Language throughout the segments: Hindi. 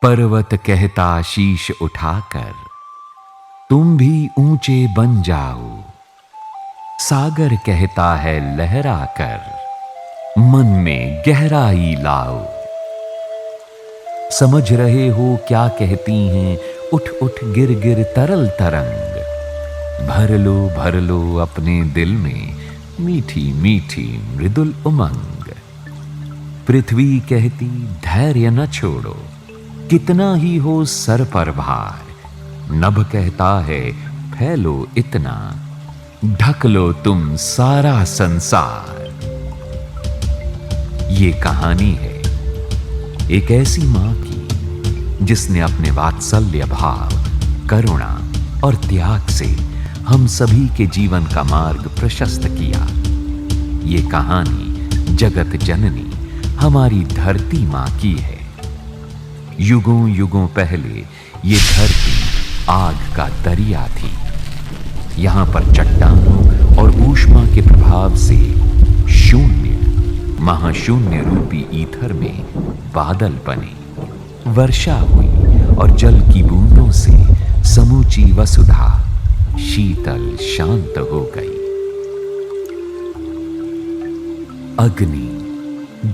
पर्वत कहता शीश उठाकर, तुम भी ऊंचे बन जाओ। सागर कहता है लहरा कर, मन में गहराई लाओ। समझ रहे हो क्या कहती हैं उठ उठ गिर गिर तरल तरंग। भर लो अपने दिल में मीठी मीठी मृदुल उमंग। पृथ्वी कहती धैर्य न छोड़ो, कितना ही हो सर पर भार। नभ कहता है फैलो इतना, ढक लो तुम सारा संसार। ये कहानी है एक ऐसी मां की जिसने अपने वात्सल्य भाव, करुणा और त्याग से हम सभी के जीवन का मार्ग प्रशस्त किया। ये कहानी जगत जननी हमारी धरती मां की है। युगों युगों पहले ये धरती आग का दरिया थी। यहां पर चट्टानों और ऊष्मा के प्रभाव से शून्य, महाशून्य रूपी ईथर में बादल बने। वर्षा हुई और जल की बूंदों से समूची वसुधा शीतल शांत हो गई। अग्नि,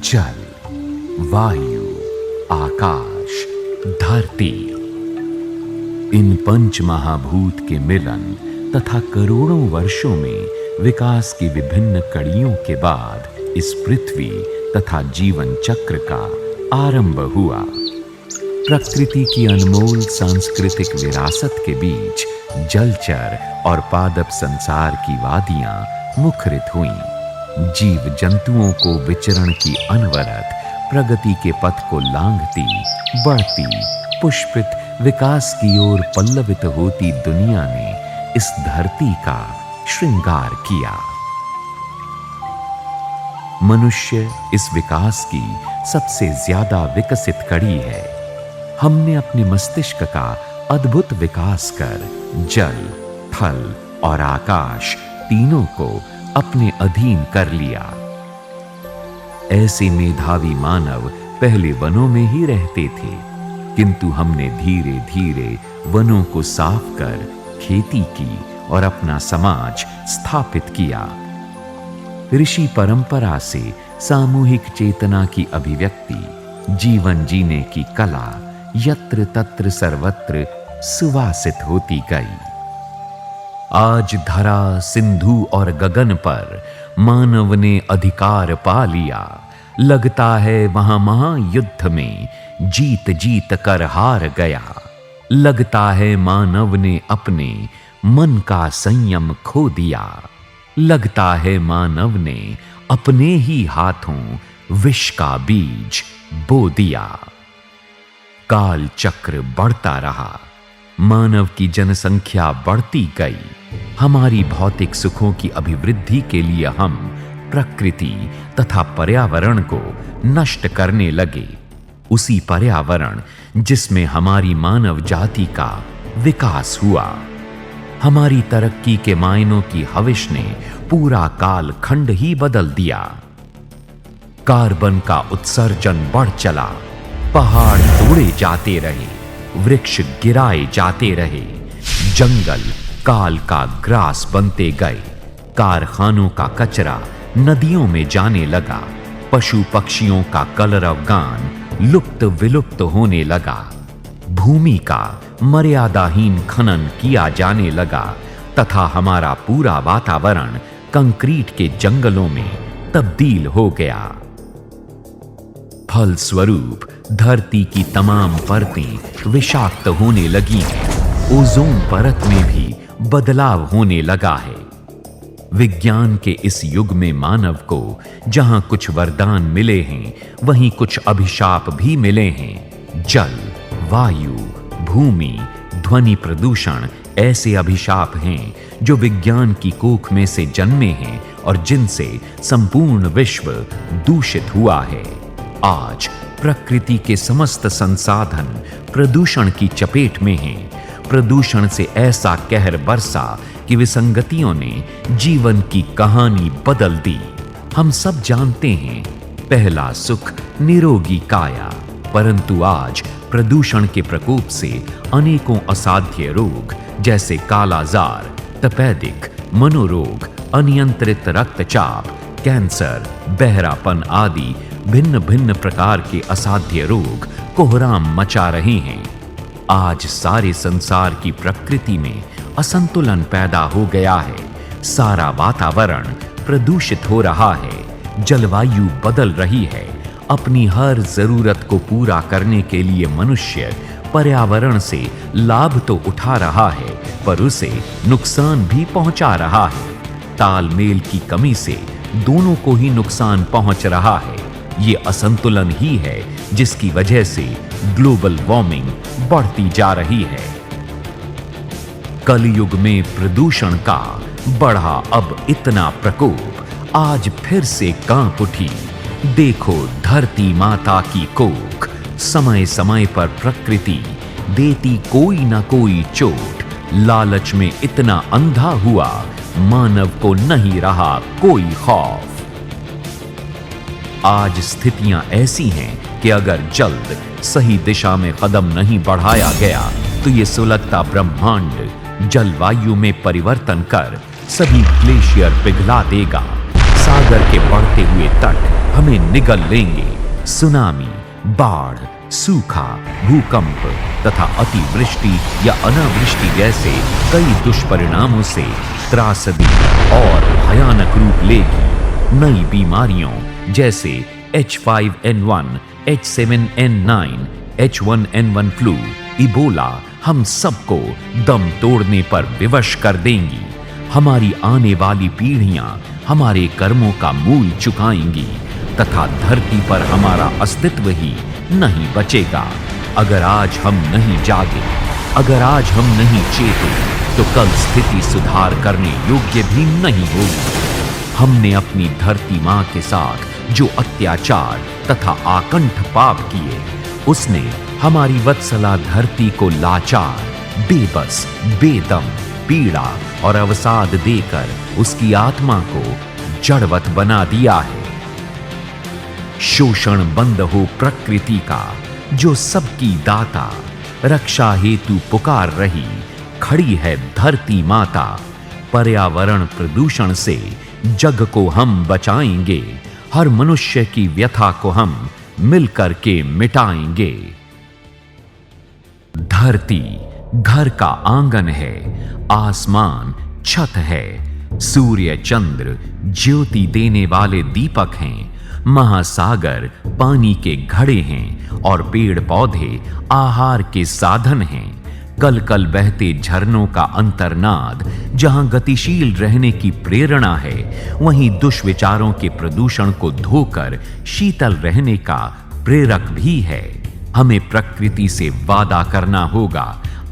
जल, वायु, आकाश, धरती, इन पंच महाभूत के मिलन तथा करोड़ों वर्षों में विकास की विभिन्न कड़ियों के बाद इस पृथ्वी तथा जीवन चक्र का आरंभ हुआ। प्रकृति की अनमोल सांस्कृतिक विरासत के बीच जलचर और पादप संसार की वादियां मुखरित हुईं। जीव जंतुओं को विचरण की अनवरत प्रगति के पथ को लांघती, बढ़ती, पुष्पित विकास की ओर पल्लवित होती दुनिया ने इस धरती का श्रृंगार किया। मनुष्य इस विकास की सबसे ज्यादा विकसित कड़ी है। हमने अपने मस्तिष्क का अद्भुत विकास कर जल, थल और आकाश तीनों को अपने अधीन कर लिया। ऐसे मेधावी मानव पहले वनों में ही रहते थे, किंतु हमने धीरे धीरे वनों को साफ कर खेती की और अपना समाज स्थापित किया। ऋषि परंपरा से सामूहिक चेतना की अभिव्यक्ति, जीवन जीने की कला यत्र तत्र सर्वत्र सुवासित होती गई। आज धरा, सिंधु और गगन पर मानव ने अधिकार पा लिया। लगता है वहां महायुद्ध में जीत जीत कर हार गया। लगता है मानव ने अपने मन का संयम खो दिया। लगता है मानव ने अपने ही हाथों विष का बीज बो दिया। काल चक्र बढ़ता रहा, मानव की जनसंख्या बढ़ती गई। हमारी भौतिक सुखों की अभिवृद्धि के लिए हम प्रकृति तथा पर्यावरण को नष्ट करने लगे। उसी पर्यावरण जिसमें हमारी मानव जाति का विकास हुआ। हमारी तरक्की के मायनों की हविष ने पूरा काल खंड ही बदल दिया। कार्बन का उत्सर्जन बढ़ चला, पहाड़ तोड़े जाते रहे, वृक्ष गिराए जाते रहे, जंगल काल का ग्रास बनते गए, कारखानों का कचरा नदियों में जाने लगा, पशु पक्षियों का कलरव गान लुप्त विलुप्त होने लगा, भूमि का मर्यादाहीन खनन किया जाने लगा तथा हमारा पूरा वातावरण कंक्रीट के जंगलों में तब्दील हो गया। फलस्वरूप धरती की तमाम परतें विषाक्त होने लगी हैं। ओजोन परत में भी बदलाव होने लगा है। विज्ञान के इस युग में मानव को जहां कुछ वरदान मिले हैं, वहीं कुछ अभिशाप भी मिले हैं। जल, वायु, भूमि, ध्वनि प्रदूषण ऐसे अभिशाप हैं जो विज्ञान की कोख में से जन्मे हैं और जिनसे संपूर्ण विश्व दूषित हुआ है। आज प्रकृति के समस्त संसाधन प्रदूषण की चपेट में हैं। प्रदूषण से ऐसा कहर बरसा कि विसंगतियों ने जीवन की कहानी बदल दी। हम सब जानते हैं, पहला सुख निरोगी काया, परंतु आज प्रदूषण के प्रकोप से अनेकों असाध्य रोग जैसे कालाजार, तपेदिक, मनोरोग, अनियंत्रित रक्तचाप, कैंसर, बहरापन आदि भिन्न भिन्न प्रकार के असाध्य रोग कोहराम मचा रहे हैं। आज सारे संसार की प्रकृति में असंतुलन पैदा हो गया है। सारा वातावरण प्रदूषित हो रहा है, जलवायु बदल रही है। अपनी हर जरूरत को पूरा करने के लिए मनुष्य पर्यावरण से लाभ तो उठा रहा है, पर उसे नुकसान भी पहुंचा रहा है। तालमेल की कमी से दोनों को ही नुकसान पहुंच रहा है। ये असंतुलन ही है जिसकी वजह से ग्लोबल वार्मिंग बढ़ती जा रही है। कलयुग में प्रदूषण का बढ़ा अब इतना प्रकोप आज फिर से कांप उठी। देखो धरती माता की कोख, समय समय पर प्रकृति देती कोई ना कोई चोट। लालच में इतना अंधा हुआ, मानव को नहीं रहा कोई खौफ। आज स्थितियां ऐसी हैं कि अगर जल्द सही दिशा में कदम नहीं बढ़ाया गया तो ये सुलगता ब्रह्मांड जलवायु में परिवर्तन कर सभी ग्लेशियर पिघला देगा। सागर के बढ़ते हुए तट हमें निगल लेंगे। सुनामी, बाढ़, सूखा, भूकंप तथा अतिवृष्टि या अनावृष्टि जैसे कई दुष्परिणामों से त्रासदी और भयानक रूप लेगी। नई बीमारियों जैसे H5N1, H7N9, H1N1 flu, Ebola हम सबको दम तोड़ने पर विवश कर देंगी। हमारी आने वाली पीढ़ियां हमारे कर्मों का मूल चुकाएंगी तथा धरती पर हमारा अस्तित्व ही नहीं बचेगा। अगर आज हम नहीं जागे, अगर आज हम नहीं चेते, तो कल स्थिति सुधार करने योग्य भी नहीं होगी। हमने अपनी धरती माँ के साथ जो अत्याचार तथा आकंठ पाप किए, उसने हमारी वत्सला धरती को लाचार, बेबस, बेदम, पीड़ा और अवसाद देकर उसकी आत्मा को जड़वत बना दिया है। शोषण बंद हो प्रकृति का, जो सबकी दाता, रक्षा हेतु पुकार रही खड़ी है धरती माता। पर्यावरण प्रदूषण से जग को हम बचाएंगे, हर मनुष्य की व्यथा को हम मिलकर के मिटाएंगे। धरती घर का आंगन है, आसमान छत है, सूर्य चंद्र ज्योति देने वाले दीपक हैं, महासागर पानी के घड़े हैं और पेड़ पौधे आहार के साधन हैं। कल कल बहते झरनों का अंतर्नाद जहां गतिशील रहने की प्रेरणा है, वहीं दुष्विचारों के प्रदूषण को धोकर शीतल रहने का प्रेरक भी है। हमें प्रकृति से वादा करना होगा,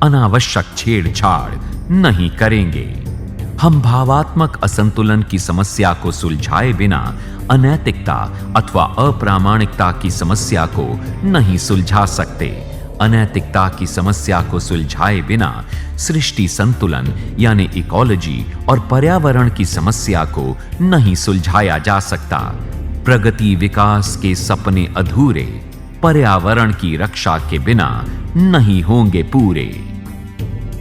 अनावश्यक छेड़छाड़ नहीं करेंगे। हम भावात्मक असंतुलन की समस्या को सुलझाए बिना अनैतिकता अथवा अप्रामाणिकता की समस्या को नहीं सुलझा सकते। अनैतिकता की समस्या को सुलझाए बिना सृष्टि संतुलन यानी इकोलॉजी और पर्यावरण की समस्या को नहीं सुलझाया जा सकता। प्रगति विकास के सपने अधूरे पर्यावरण की रक्षा के बिना नहीं होंगे पूरे।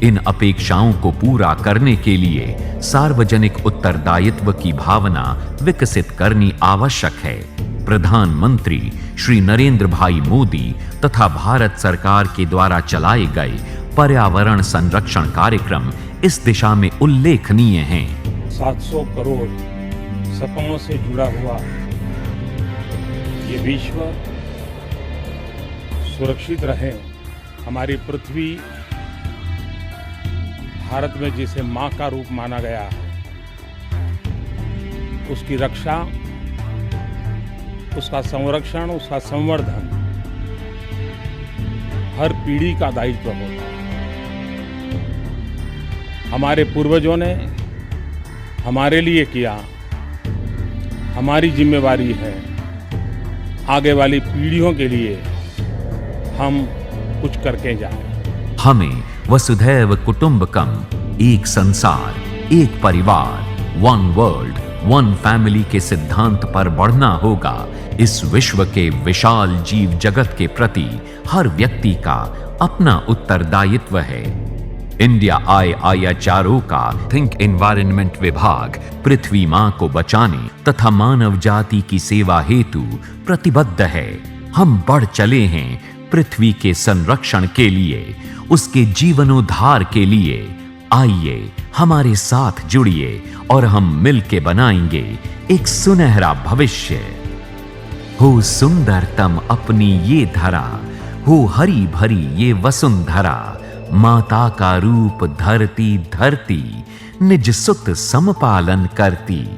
इन अपेक्षाओं को पूरा करने के लिए सार्वजनिक उत्तरदायित्व की भावना विकसित करनी आवश्यक है। प्रधानमंत्री श्री नरेंद्र भाई मोदी तथा भारत सरकार के द्वारा चलाए गए पर्यावरण संरक्षण कार्यक्रम इस दिशा में उल्लेखनीय हैं। 700 करोड़ सपनों से जुड़ा हुआ ये विश्व सुरक्षित रहे। हमारी पृथ्वी भारत में जिसे मां का रूप माना गया है, उसकी रक्षा, उसका संरक्षण, उसका संवर्धन हर पीढ़ी का दायित्व होता है। हमारे पूर्वजों ने हमारे लिए किया, हमारी जिम्मेवारी है आगे वाली पीढ़ियों के लिए हम कुछ करके जाएं। हमें वसुधैव कुटुंबकम, एक संसार, एक परिवार, वन वर्ल्ड, वन फैमिली के सिद्धांत पर बढ़ना होगा। इस विश्व के विशाल जीव जगत के प्रति हर व्यक्ति का अपना उत्तरदायित्व है। इंडिया IIHRO का थिंक एनवायरनमेंट विभाग पृथ्वी मां को बचाने तथा मानव जाति की सेवा हेतु प्रतिबद्ध है। हम बढ़ चले हैं पृथ्वी के संरक्षण के लिए, उसके जीवनोद्धार के लिए। आइए हमारे साथ जुड़िए और हम मिलके बनाएंगे एक सुनहरा भविष्य। हो सुंदरतम अपनी ये धरा, हो हरी भरी ये वसुंधरा। माता का रूप धरती धरती, निज सुत समपालन करती।